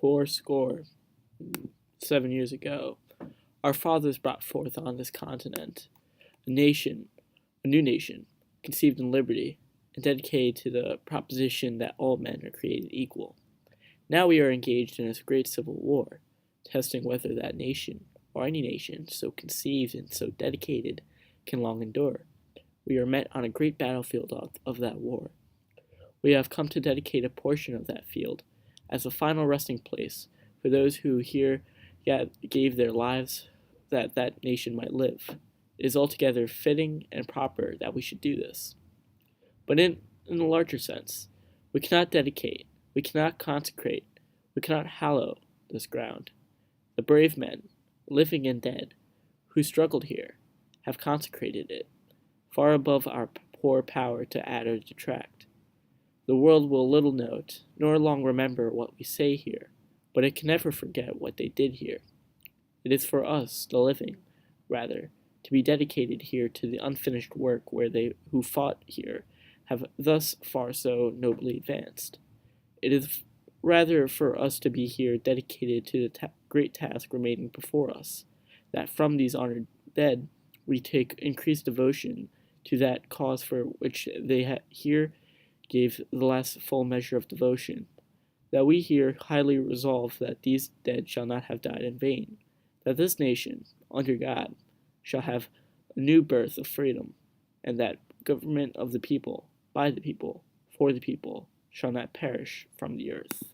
407 years ago, our fathers brought forth on this continent a nation, a new nation, conceived in liberty, and dedicated to the proposition that all men are created equal. Now we are engaged in a great civil war, testing whether that nation, or any nation so conceived and so dedicated, can long endure. We are met on a great battlefield of that war. We have come to dedicate a portion of that field as a final resting place for those who here gave their lives that that nation might live. It is altogether fitting and proper that we should do this. But in a larger sense, we cannot dedicate, we cannot consecrate, we cannot hallow this ground. The brave men, living and dead, who struggled here, have consecrated it, far above our poor power to add or detract. The world will little note, nor long remember what we say here, but it can never forget what they did here. It is for us, the living, rather, to be dedicated here to the unfinished work where they who fought here have thus far so nobly advanced. It is rather for us to be here dedicated to the great task remaining before us, that from these honored dead we take increased devotion to that cause for which they here gave the last full measure of devotion, that we here highly resolve that these dead shall not have died in vain, that this nation, under God, shall have a new birth of freedom, and that government of the people, by the people, for the people, shall not perish from the earth.